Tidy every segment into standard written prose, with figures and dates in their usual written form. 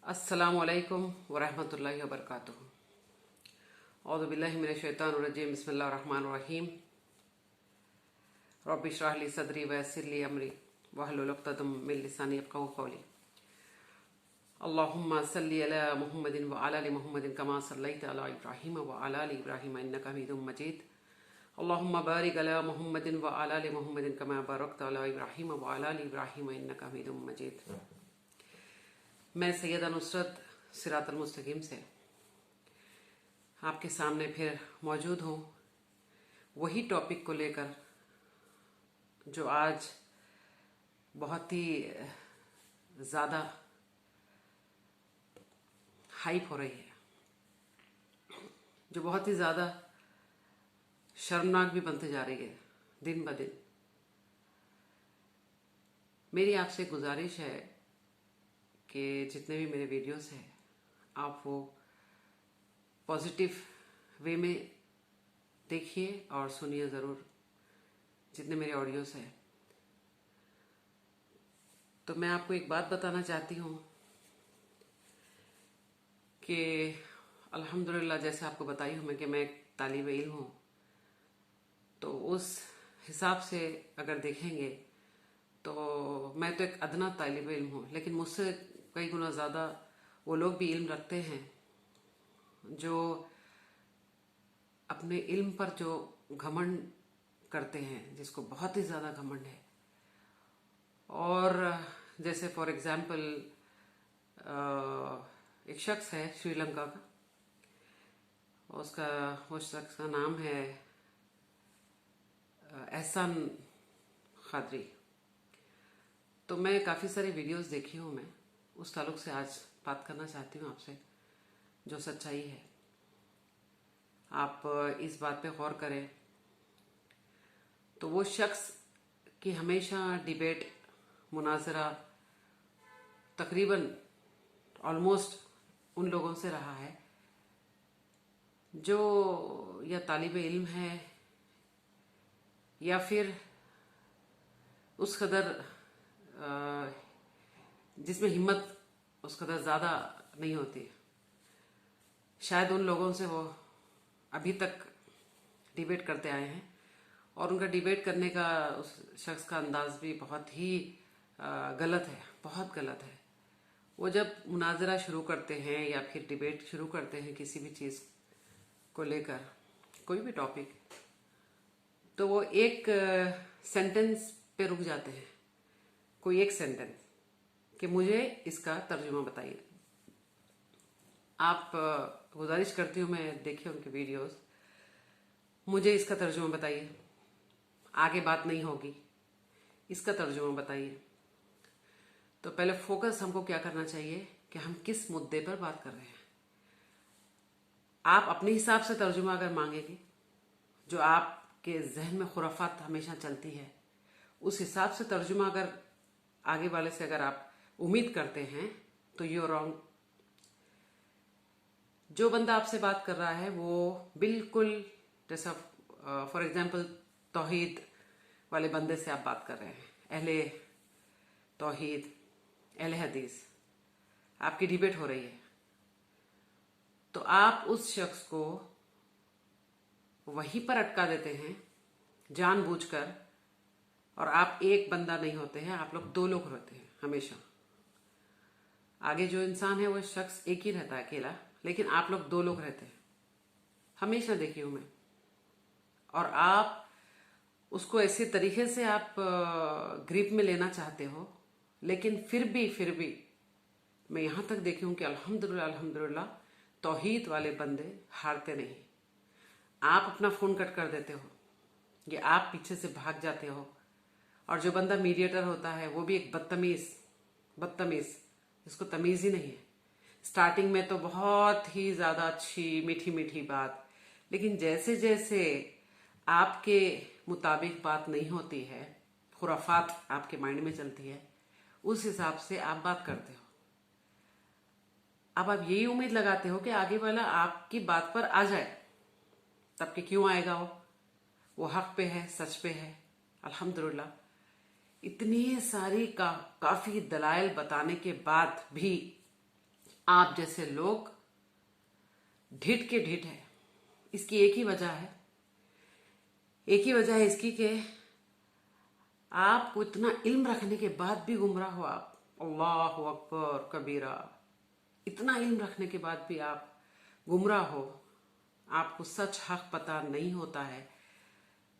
अस्सलामुअलैकुम वरहमतुल्लाहि वबरकातुहू। औज़ु बिल्लाहि मिनश शैतानिर रजीम। बिस्मिल्लाहिर रहमानिर रहीम। रब्बि इश्रह ली सदरी वयस्सिर ली अमरी वहलुल उक़दतम मिन लिसानी यफ़क़हू क़ौली। अल्लाहुम्मा सल्लि अला मुहम्मदिन व अला आलि मुहम्मदिन कमा सल्लैता अला इब्राहीम व अला आलि इब्राहीम इन्नका हमीदुम मजीद। अल्लाहुम्मा बारिक अला मुहम्मदिन व अला आलि मुहम्मदिन कमा बारकता अला इब्राहीम व अला आलि इब्राहीम इन्नका हमीदुम मजीद। मैं सैयदा नुसरत सिरातुल मुस्तकीम से आपके सामने फिर मौजूद हूँ, वही टॉपिक को लेकर जो आज बहुत ही ज़्यादा हाइप हो रही है, जो बहुत ही ज़्यादा शर्मनाक भी बनते जा रही है दिन ब दिन। मेरी आपसे गुजारिश है कि जितने भी मेरे वीडियोस हैं आप वो पॉजिटिव वे में देखिए और सुनिए ज़रूर, जितने मेरे ऑडियोस हैं। तो मैं आपको एक बात बताना चाहती हूँ कि अल्हम्दुलिल्लाह, जैसे आपको बताई हूँ मैं कि मैं एक तालिब इल्म हूँ, तो उस हिसाब से अगर देखेंगे तो मैं तो एक अदना तालिब इल्म हूँ, लेकिन मुझसे कई गुना ज़्यादा वो लोग भी इल्म रखते हैं जो अपने इल्म पर जो घमंड करते हैं, जिसको बहुत ही ज़्यादा घमंड है। और जैसे फॉर एग्जांपल एक शख्स है श्रीलंका का, वो शख्स का नाम है एहसान खादरी। तो मैं काफ़ी सारी वीडियोस देखी हूँ, मैं उस ताल्लुक से आज बात करना चाहती हूँ आपसे, जो सच्चाई है। आप इस बात पे गौर करें तो वो शख्स की हमेशा डिबेट, मुनाजरा तकरीबन ऑलमोस्ट उन लोगों से रहा है जो या तालिब इल्म है या फिर उस कदर जिसमें हिम्मत उस कदर ज़्यादा नहीं होती। शायद उन लोगों से वो अभी तक डिबेट करते आए हैं और उनका डिबेट करने का उस शख्स का अंदाज भी बहुत ही गलत है, बहुत गलत है। वो जब मुनाजरा शुरू करते हैं या फिर डिबेट शुरू करते हैं किसी भी चीज़ को लेकर, कोई भी टॉपिक, तो वो एक सेंटेंस पे रुक जाते हैं, कोई एक सेंटेंस, कि मुझे इसका तर्जुमा बताइए। आप गुजारिश करती हूँ, मैं देखिए उनके वीडियोस, मुझे इसका तर्जुमा बताइए, आगे बात नहीं होगी, इसका तर्जुमा बताइए। तो पहले फोकस हमको क्या करना चाहिए कि हम किस मुद्दे पर बात कर रहे हैं। आप अपने हिसाब से तर्जुमा अगर मांगेंगे, जो आपके जहन में खुराफात हमेशा चलती है, उस हिसाब से तर्जुमा अगर आगे वाले से अगर आप उम्मीद करते हैं तो यू आर रॉन्ग। जो बंदा आपसे बात कर रहा है वो बिल्कुल, जैसा फॉर एग्जांपल तौहीद वाले बंदे से आप बात कर रहे हैं, अहले तौहीद, अहले हदीस, आपकी डिबेट हो रही है, तो आप उस शख्स को वहीं पर अटका देते हैं जानबूझकर। और आप एक बंदा नहीं होते हैं, आप लोग दो लोग होते हैं हमेशा। आगे जो इंसान है वो शख्स एक ही रहता है अकेला, लेकिन आप लोग दो लोग रहते हैं, हमेशा देखी हूं मैं। और आप उसको ऐसे तरीके से आप ग्रिप में लेना चाहते हो, लेकिन फिर भी मैं यहां तक देखी हूं कि अल्हम्दुलिल्लाह तौहीद वाले बंदे हारते नहीं। आप अपना फोन कट कर देते हो या आप पीछे से भाग जाते हो, और जो बंदा मीडिएटर होता है वो भी एक बदतमीज, जिसको तमीज ही नहीं है। स्टार्टिंग में तो बहुत ही ज्यादा अच्छी मीठी मीठी बात, लेकिन जैसे जैसे आपके मुताबिक बात नहीं होती है, खुराफात आपके माइंड में चलती है, उस हिसाब से आप बात करते हो। अब आप यही उम्मीद लगाते हो कि आगे वाला आपकी बात पर आ जाए, तब कि क्यों आएगा, वो हक पे है, सच पे है। अल्हम्दुलिल्लाह इतनी सारी काफी दलाइल बताने के बाद भी आप जैसे लोग ढिठ के ढिठ है। इसकी एक ही वजह है, एक ही वजह है इसकी कि आपको इतना इल्म रखने के बाद भी गुमराह हो आप। अल्लाह अकबर कबीरा। इतना इल्म रखने के बाद भी आप गुमराह हो, आपको सच हक पता नहीं होता है,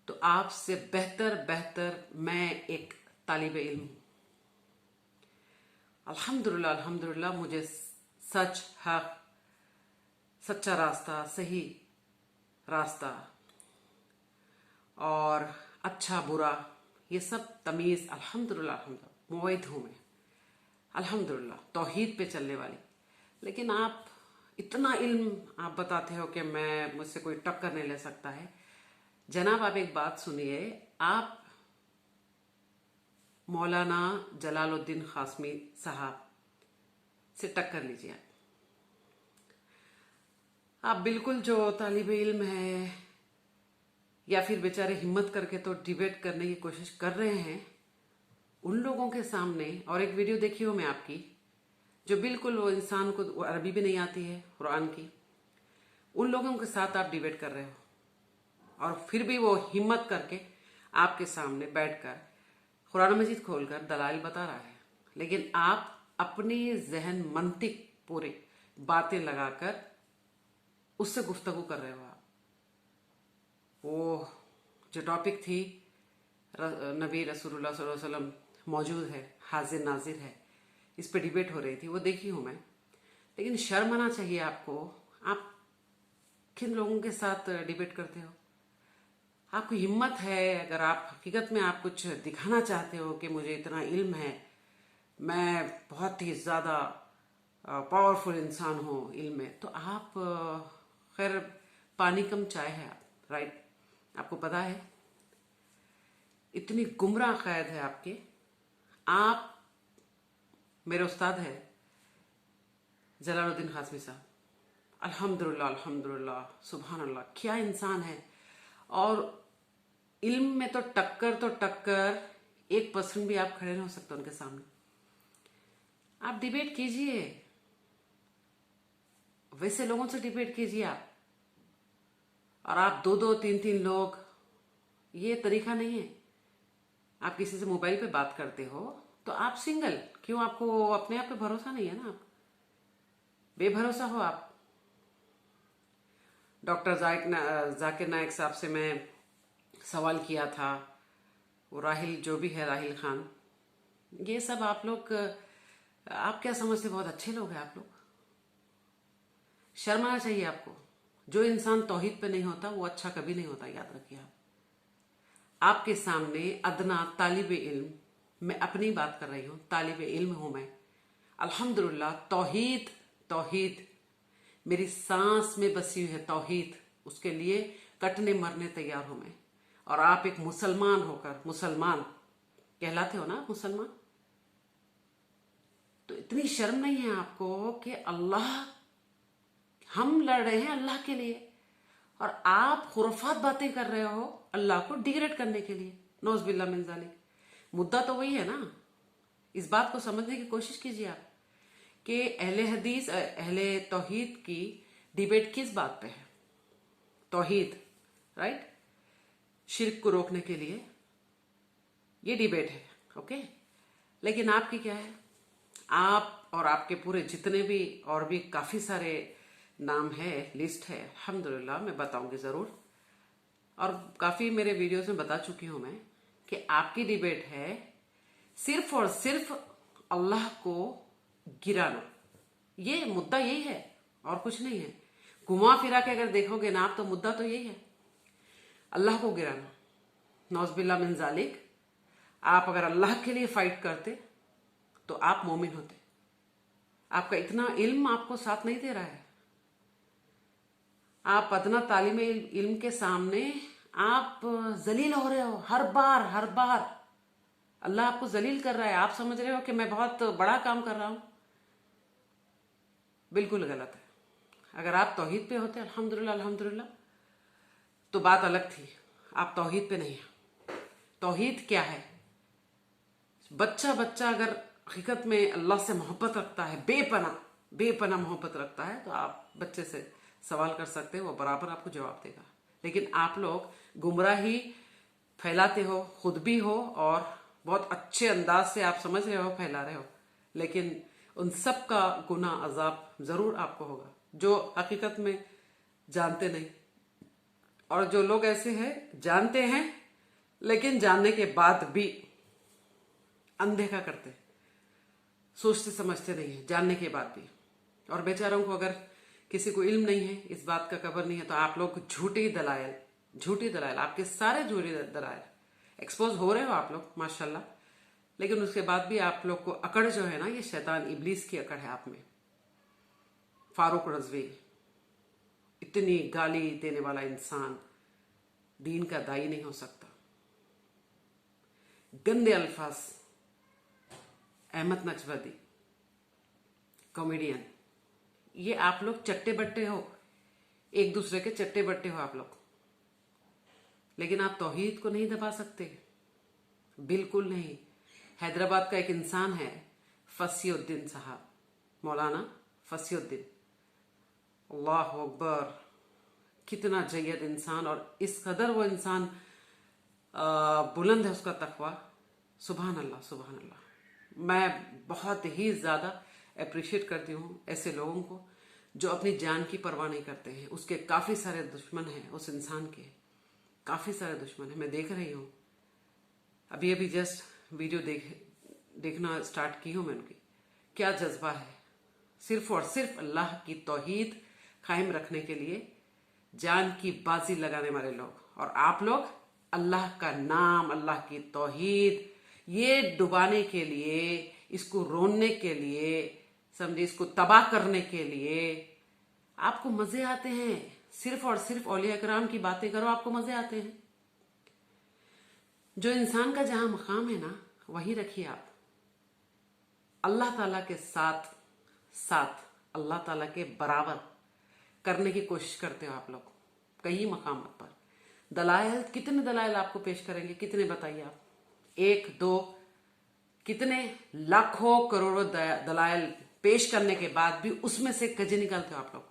तो आपसे बेहतर मैं एक तालिब इल्म हूं। अल्हम्दुलिल्लाह अल्हम्दुलिल्लाह मुझे सच हक, सच्चा रास्ता, सही रास्ता और अच्छा बुरा ये सब तमीज अल्हम्दुलिल्लाह अल्हम्दुलिल्लाह मुवैद हूं मैं, अल्हम्दुलिल्लाह तौहीद पे चलने वाली। लेकिन आप इतना इल्म आप बताते हो कि मैं मुझसे कोई टक्कर नहीं ले सकता है। जनाब आप एक बात सुनिए, आप मौलाना जलालुद्दीन खासमी साहब से टक्कर लीजिए। आप बिल्कुल जो तालिब इल्म है या फिर बेचारे हिम्मत करके तो डिबेट करने की कोशिश कर रहे हैं, उन लोगों के सामने, और एक वीडियो देखी हो मैं आपकी, जो बिल्कुल वो इंसान को अरबी भी नहीं आती है कुरान की, उन लोगों के साथ आप डिबेट कर रहे हो और फिर भी वो हिम्मत करके आपके सामने बैठकर कुरान मजीद खोलकर दलाइल बता रहा है। लेकिन आप अपनी जहन मंतिक पूरे बातें लगाकर उससे गुफ्तगू कर रहे हो। आप वो जो टॉपिक थी नबी रसूलुल्लाह सल्लल्लाहु अलैहि वसल्लम मौजूद है, हाजिर नाजिर है, इस पे डिबेट हो रही थी, वो देखी हूं मैं। लेकिन शर्म आना चाहिए आपको। आप किन लोगों के साथ डिबेट करते हो? आपको हिम्मत है, अगर आप हकीकत में आप कुछ दिखाना चाहते हो कि मुझे इतना इल्म है, मैं बहुत ही ज्यादा पावरफुल इंसान हूं इल्म में, तो आप खैर पानी कम चाय है आप, राइट? आपको पता है इतनी गुमराह कैद है आपके। आप मेरे उस्ताद है जलालुद्दीन खासमी साहब, अल्हम्दुलिल्लाह अल्हम्दुलिल्लाह सुभान अल्लाह, क्या इंसान है। और इल्म में तो टक्कर 1% भी आप खड़े नहीं हो सकते उनके सामने। आप डिबेट कीजिए, वैसे लोगों से डिबेट कीजिए आप। और आप 2-2, 3-3 लोग, ये तरीका नहीं है। आप किसी से मोबाइल पे बात करते हो तो आप सिंगल, क्यों? आपको अपने आप पे भरोसा नहीं है ना, आप बेभरोसा हो। आप डॉक्टर जाकिर नायक साहब से मैं सवाल किया था, वो राहिल जो भी है, राहिल खान, ये सब आप लोग, आप क्या समझते? बहुत अच्छे लोग हैं आप लोग। शर्म आना चाहिए आपको। जो इंसान तौहीद पे नहीं होता वो अच्छा कभी नहीं होता, याद रखिए आप। आपके सामने अदना तालिब इल्म, मैं अपनी बात कर रही हूं, तालिब इल्म हूं मैं, अल्हम्दुलिल्लाह। तौहीद मेरी सांस में बसी हुई है, तौहीद, उसके लिए कटने मरने तैयार हूं मैं। और आप एक मुसलमान होकर, मुसलमान कहलाते हो ना, मुसलमान, तो इतनी शर्म नहीं है आपको कि अल्लाह, हम लड़ रहे हैं अल्लाह के लिए और आप खुरफात बातें कर रहे हो अल्लाह को डिग्रेड करने के लिए। नौज़ बिल्लाह मिन ज़ालिक। मुद्दा तो वही है ना। इस बात को समझने की कोशिश कीजिए आप कि अहले हदीस, अहले तौहीद की डिबेट किस बात पे है? तौहीद, राइट? शिर्क को रोकने के लिए ये डिबेट है, ओके? लेकिन आपकी क्या है? आप और आपके पूरे जितने भी और भी काफी सारे नाम है, लिस्ट है, अल्हम्दुलिल्लाह, मैं बताऊंगी जरूर। और काफी मेरे वीडियोस में बता चुकी हूं मैं कि आपकी डिबेट है सिर्फ और सिर्फ अल्लाह को गिराना। ये मुद्दा यही है और कुछ नहीं है। घुमा फिरा के अगर देखोगे ना आप, तो मुद्दा तो यही है, अल्लाह को गिराना। नौज़ बिल्लाह मिन ज़ालिक। आप अगर अल्लाह के लिए फाइट करते तो आप मोमिन होते। आपका इतना इल्म आपको साथ नहीं दे रहा है। आप अदना तालीम इल्म के सामने आप जलील हो रहे हो। हर बार अल्लाह आपको जलील कर रहा है। आप समझ रहे हो कि मैं बहुत बड़ा काम कर रहा हूं। बिल्कुल गलत है। अगर आप तौहीद पे होते, अल्हम्दुलिल्लाह अल्हम्दुलिल्लाह, तो बात अलग थी। आप तौहीद पे नहीं है। तौहीद क्या है? बच्चा अगर हकीकत में अल्लाह से मोहब्बत रखता है बेपनाह, बेपनाह मोहब्बत रखता है, तो आप बच्चे से सवाल कर सकते हो, वो बराबर आपको जवाब देगा। लेकिन आप लोग गुमराही फैलाते हो, खुद भी हो, और बहुत अच्छे अंदाज से आप समझ रहे हो, फैला रहे हो, लेकिन उन सब का गुनाह अजाब जरूर आपको होगा, जो हकीकत में जानते नहीं। और जो लोग ऐसे हैं, जानते हैं लेकिन जानने के बाद भी अनदेखा करते, सोचते समझते नहीं है जानने के बाद भी। और बेचारों को अगर किसी को इल्म नहीं है, इस बात का खबर नहीं है, तो आप लोग झूठी दलाइल, आपके सारे झूठी दलाइल एक्सपोज हो रहे हो आप लोग माशाल्लाह। लेकिन उसके बाद भी आप लोग को अकड़ जो है ना, ये शैतान इब्लीस की अकड़ है आप में। फारूक रजवी, इतनी गाली देने वाला इंसान दीन का दाई नहीं हो सकता। गंदे अल्फाज, अहमद नक्शबंदी कॉमेडियन, ये आप लोग चट्टे बट्टे हो, एक दूसरे के चट्टे बट्टे हो आप लोग। लेकिन आप तौहीद को नहीं दबा सकते, बिल्कुल नहीं। हैदराबाद का एक इंसान है फसीउद्दीन साहब, मौलाना फसीउद्दीन, अल्लाह अकबर, कितना जय्यद इंसान, और इस कदर वो इंसान बुलंद है उसका तकवा, सुभान अल्लाह सुभान अल्लाह। मैं बहुत ही ज्यादा अप्रिशिएट करती हूँ ऐसे लोगों को जो अपनी जान की परवाह नहीं करते हैं। उसके काफी सारे दुश्मन हैं, उस इंसान के काफी सारे दुश्मन हैं, मैं देख रही हूँ। अभी अभी जस्ट वीडियो देखना स्टार्ट की हूँ मैं उनकी। क्या जज्बा है, सिर्फ और सिर्फ अल्लाह की तौहीद कायम रखने के लिए जान की बाजी लगाने वाले लोग। और आप लोग अल्लाह का नाम, अल्लाह की तौहीद ये डुबाने के लिए, इसको रोनने के लिए, समझे, इसको तबाह करने के लिए आपको मजे आते हैं। सिर्फ और सिर्फ औलिया कराम की बातें करो, आपको मजे आते हैं। जो इंसान का जहां मकाम है ना, वही रखिए आप। अल्लाह ताला के साथ साथ अल्लाह ताला के बराबर करने की कोशिश करते हो आप लोग कई मकाम पर। दलाइल, कितने दलाइल आपको पेश करेंगे, कितने बताइए आप? एक दो, कितने लाखों करोड़ों दलाइल पेश करने के बाद भी उसमें से कजे निकालते हो आप लोग।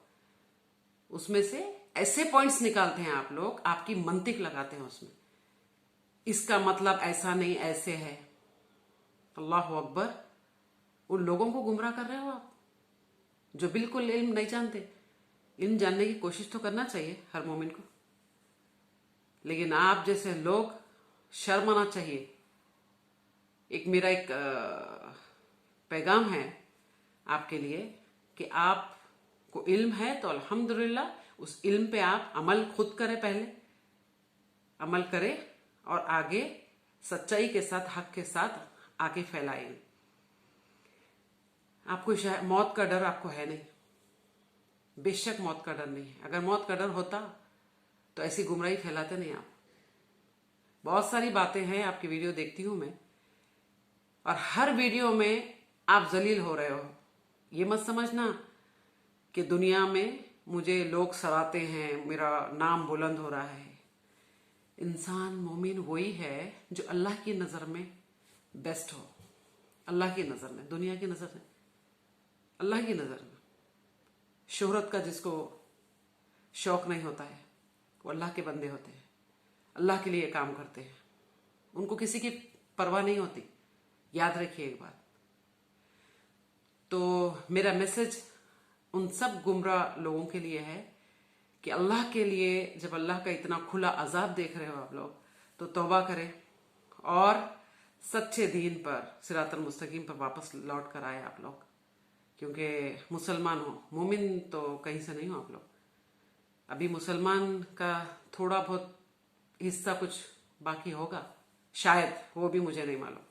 उसमें से ऐसे पॉइंट्स निकालते हैं आप लोग, आपकी मंतिक लगाते हैं उसमें, इसका मतलब ऐसा नहीं ऐसे है। अल्लाह अकबर। उन लोगों को गुमराह कर रहे हो आप जो बिल्कुल इल्म नहीं जानते। इल्म जानने की कोशिश तो करना चाहिए हर मोमिन को, लेकिन आप जैसे लोग, शर्म आना चाहिए। एक मेरा एक पैगाम है आपके लिए कि आपको इल्म है तो अल्हम्दुलिल्लाह, उस इल्म पे आप अमल खुद करें, पहले अमल करें और आगे सच्चाई के साथ, हक के साथ आगे फैलाएं। आपको शायद मौत का डर आपको है नहीं, बेशक मौत का डर नहीं है। अगर मौत का डर होता तो ऐसी गुमराही फैलाते नहीं आप। बहुत सारी बातें हैं, आपकी वीडियो देखती हूं मैं, और हर वीडियो में आप जलील हो रहे हो। ये मत समझना कि दुनिया में मुझे लोग सराहते हैं, मेरा नाम बुलंद हो रहा है। इंसान मोमिन वही है जो अल्लाह की नजर में बेस्ट हो, अल्लाह की नजर में, दुनिया की नजर में, अल्लाह की नजर में। शोहरत का जिसको शौक नहीं होता है, वो अल्लाह के बंदे होते हैं, अल्लाह के लिए काम करते हैं, उनको किसी की परवाह नहीं होती। याद रखिए एक बात। तो मेरा मैसेज उन सब गुमराह लोगों के लिए है कि अल्लाह के लिए, जब अल्लाह का इतना खुला अजाब देख रहे हो आप लोग, तो तौबा करें और सच्चे दीन पर, सिरातल मुस्तकीम पर वापस लौट कर आए आप लोग। क्योंकि मुसलमान हो, मोमिन तो कहीं से नहीं हो आप लोग। अभी मुसलमान का थोड़ा बहुत हिस्सा कुछ बाकी होगा शायद, वो भी मुझे नहीं मालूम।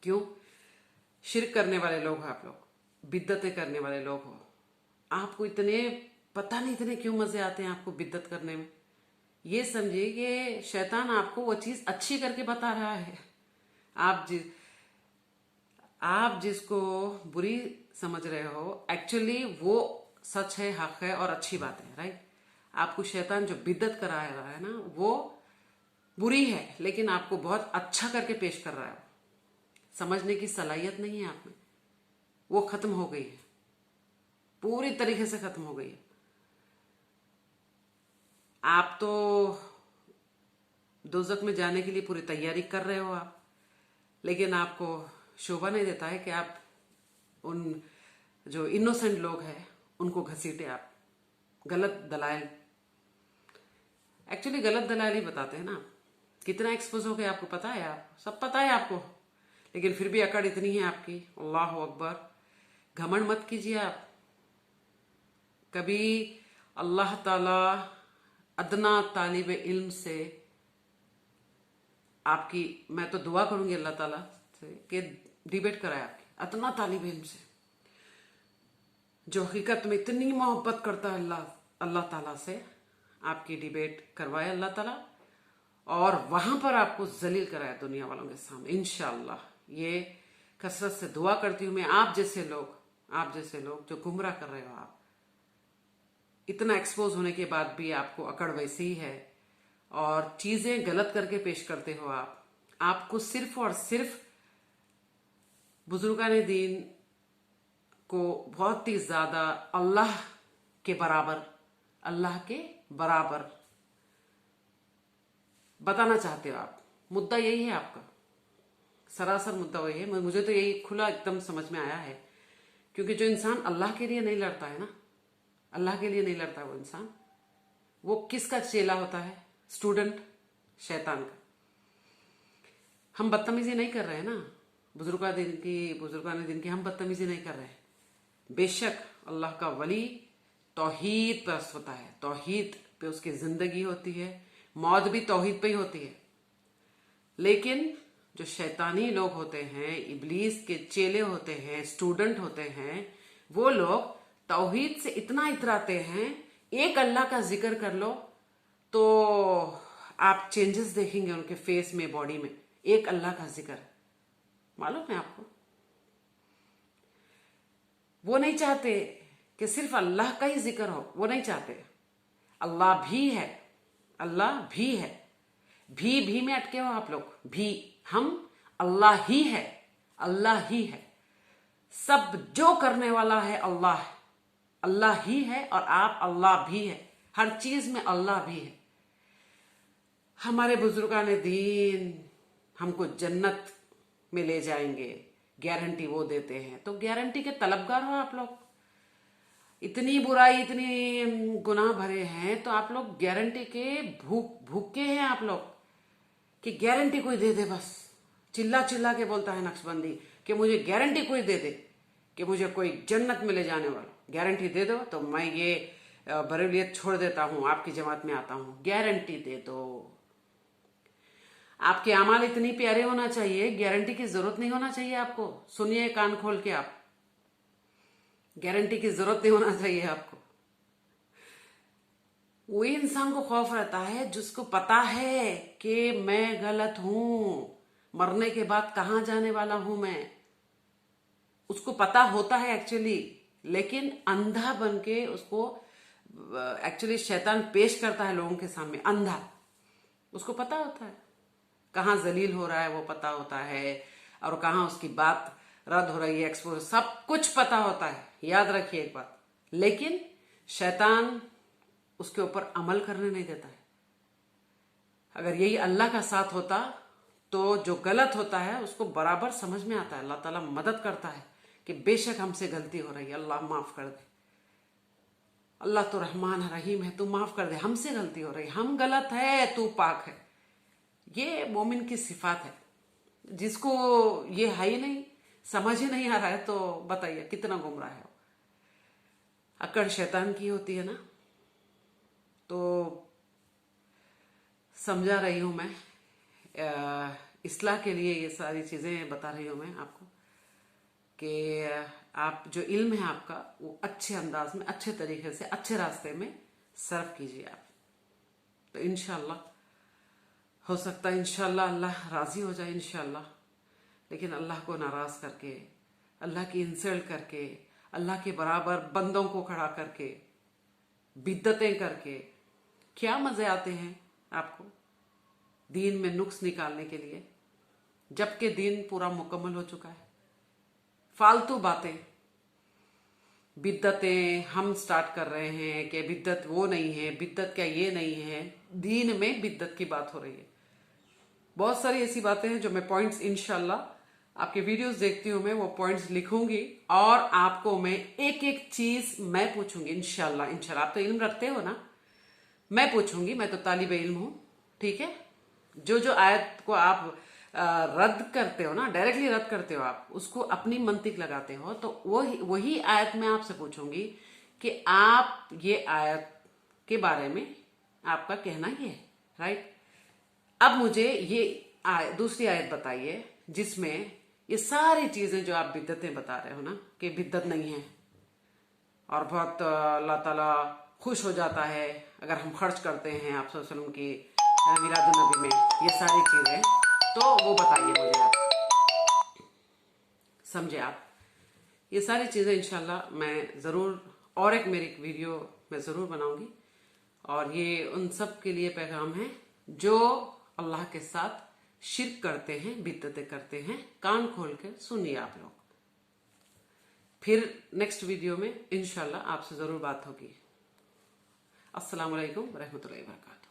क्यों? शिरक करने वाले लोग हो आप लोग, बिद्दतें करने वाले लोग हो। आपको इतने, पता नहीं इतने क्यों मजे आते हैं आपको बिद्दत करने में। ये समझिए कि शैतान आपको वो चीज अच्छी करके बता रहा है। आप जिसको बुरी समझ रहे हो, एक्चुअली वो सच है, हक है और अच्छी बात है, राइट? आपको शैतान जो बिद्दत करा रहा है ना, वो बुरी है, लेकिन आपको बहुत अच्छा करके पेश कर रहा है। समझने की सलाहियत नहीं है आप में, वो खत्म हो गई है। पूरी तरीके से खत्म हो गई है। आप तो दोजक में जाने के लिए पूरी तैयारी कर रहे हो आप, लेकिन आपको शोभा नहीं देता है कि आप उन जो इनोसेंट लोग हैं उनको घसीटे आप। गलत दलाइल, एक्चुअली गलत दलाइल ही बताते हैं ना। कितना एक्सपोज हो गया आपको पता है, आप सब पता है आपको, लेकिन फिर भी अकड़ इतनी है आपकी। अल्लाह अकबर। घमंड मत कीजिए आप कभी। अल्लाह ताला अदना तालिब इल्म से आपकी, मैं तो दुआ करूंगी अल्लाह ताला से कि डिबेट कराए आपकी अदना तालिब इल्म से, जो हकीकत में इतनी मोहब्बत करता है अल्लाह ताला से। आपकी डिबेट करवाए अल्लाह ताला, और वहां पर आपको जलील कराए दुनिया वालों के सामने इंशाअल्लाह। ये कसरत से दुआ करती हूं मैं। आप जैसे लोग जो गुमराह कर रहे हो, आप इतना एक्सपोज होने के बाद भी आपको अकड़ वैसी ही है और चीजें गलत करके पेश करते हो आप। आपको सिर्फ और सिर्फ बुजुर्गान दीन को बहुत ही ज्यादा अल्लाह के बराबर बताना चाहते हो आप। मुद्दा यही है आपका, सरासर मुद्दा वही है। मुझे तो यही खुला एकदम समझ में आया है, क्योंकि जो इंसान अल्लाह के लिए नहीं लड़ता है ना, अल्लाह के लिए नहीं लड़ता वो इंसान, वो किसका चेला होता है? स्टूडेंट, शैतान का। हम बदतमीजी नहीं कर रहे हैं ना, बुजुर्गान दिन की हम बदतमीजी नहीं कर रहे हैं। बेशक अल्लाह का वली तौहीद पर होता है, तौहीद पे उसकी जिंदगी होती है, मौत भी तौहीद पे ही होती है। लेकिन जो शैतानी लोग होते हैं, इब्लीस के चेले होते हैं, स्टूडेंट होते हैं, वो लोग तौहीद से इतना इतराते हैं, एक अल्लाह का जिक्र कर लो तो आप चेंजेस देखेंगे उनके फेस में, बॉडी में। एक अल्लाह का जिक्र, मालूम है आपको? वो नहीं चाहते कि सिर्फ अल्लाह का ही जिक्र हो, वो नहीं चाहते। अल्लाह भी है, अल्लाह भी है। भी में अटके हो आप लोग। भी, हम अल्लाह ही है, अल्लाह ही है। सब जो करने वाला है अल्लाह है, अल्लाह ही है, और आप अल्लाह भी है। हर चीज में अल्लाह भी है। हमारे बुजुर्गान दीन हमको जन्नत में ले जाएंगे, गारंटी वो देते हैं। तो गारंटी के तलबगार हो आप लोग। इतनी बुराई, इतनी गुनाह भरे हैं, तो आप लोग गारंटी के भूखे हैं आप लोग, कि गारंटी कोई दे दे। बस चिल्ला चिल्ला के बोलता है नक्शबंदी कि मुझे गारंटी कोई दे दे कि मुझे कोई जन्नत में ले जाने वाला, गारंटी दे दो तो मैं ये बरेलियत छोड़ देता हूं, आपकी जमात में आता हूं, गारंटी दे दो। आपके अमाल इतनी प्यारे होना चाहिए, गारंटी की जरूरत नहीं होना चाहिए आपको। सुनिए कान खोल के आप, गारंटी की जरूरत नहीं होना चाहिए आपको। वही इंसान को खौफ रहता है जिसको पता है कि मैं गलत हूं, मरने के बाद कहां जाने वाला हूं मैं। उसको पता होता है एक्चुअली, लेकिन अंधा बन के उसको एक्चुअली शैतान पेश करता है लोगों के सामने अंधा। उसको पता होता है कहां जलील हो रहा है, वो पता होता है, और कहां उसकी बात रद्द हो रही है, एक्सपोज, सब कुछ पता होता है। याद रखिए एक बात, लेकिन शैतान उसके ऊपर अमल करने नहीं देता है। अगर यही अल्लाह का साथ होता तो जो गलत होता है उसको बराबर समझ में आता है। अल्लाह ताला मदद करता है कि बेशक हमसे गलती हो रही है, अल्लाह माफ कर दे। अल्लाह तो रहमान है, रहीम है, तू माफ कर दे, हमसे गलती हो रही है, हम गलत है, तू पाक है। ये मोमिन की सिफात है। जिसको ये है ही नहीं, समझ ही नहीं आ रहा है, तो बताइए कितना गुमराह है। अकड़ शैतान की होती है ना। तो समझा रही हूं मैं, इस्लाह के लिए ये सारी चीजें बता रही हूं मैं आपको, कि आप जो इल्म है आपका वो अच्छे अंदाज में, अच्छे तरीके से, अच्छे रास्ते में सर्व कीजिए आप। तो इंशाल्लाह हो सकता है, इंशाल्लाह अल्लाह राजी हो जाए इंशाल्लाह। लेकिन अल्लाह को नाराज करके, अल्लाह की इंसल्ट करके, अल्लाह के बराबर बंदों को खड़ा करके, बिद्दतें करके क्या मजे आते हैं आपको दीन में नुक्स निकालने के लिए, जबकि दीन पूरा मुकम्मल हो चुका है। फालतू बातें, बिद्दतें हम स्टार्ट कर रहे हैं कि बिद्दत वो नहीं है, बिद्दत क्या ये नहीं है। दीन में बिद्दत की बात हो रही है। बहुत सारी ऐसी बातें हैं जो मैं पॉइंट्स इंशाल्लाह आपके वीडियोस देखती हूं, मैं वो पॉइंट्स लिखूंगी और आपको मैं एक एक चीज मैं पूछूंगी इंशाल्लाह। इंशाल्लाह आप तो इल्म रखते हो ना, मैं पूछूंगी, मैं तो तालिब इल्म हूं, ठीक है। जो जो आयत को आप रद्द करते हो ना, डायरेक्टली रद्द करते हो, आप उसको अपनी मंतिक लगाते हो, तो वही आयत मैं आपसे पूछूंगी कि आप ये आयत के बारे में आपका कहना ये है, राइट। अब मुझे ये दूसरी आयत बताइए जिसमें ये सारी चीजें जो आप बिद्दतें बता रहे हो ना कि बिद्दत नहीं है और बहुत अल्लाह ताला खुश हो जाता है अगर हम खर्च करते हैं आप सल्लल्लाहु अलैहि वसल्लम की मिलादुन्नबी में, ये सारी चीजें, तो वो बताइए मुझे आप, समझे आप। ये सारी चीजें इंशाल्लाह मैं जरूर और एक मेरी वीडियो मैं जरूर बनाऊंगी और ये उन सब के लिए पैगाम है जो अल्लाह के साथ शिर्क करते हैं, बिद्दतें करते हैं। कान खोल कर सुनिए आप लोग। फिर नेक्स्ट वीडियो में इंशाल्लाह आपसे जरूर बात होगी। अस्सलाम वालेकुम रहमतुल्लाहि व बरकातहू।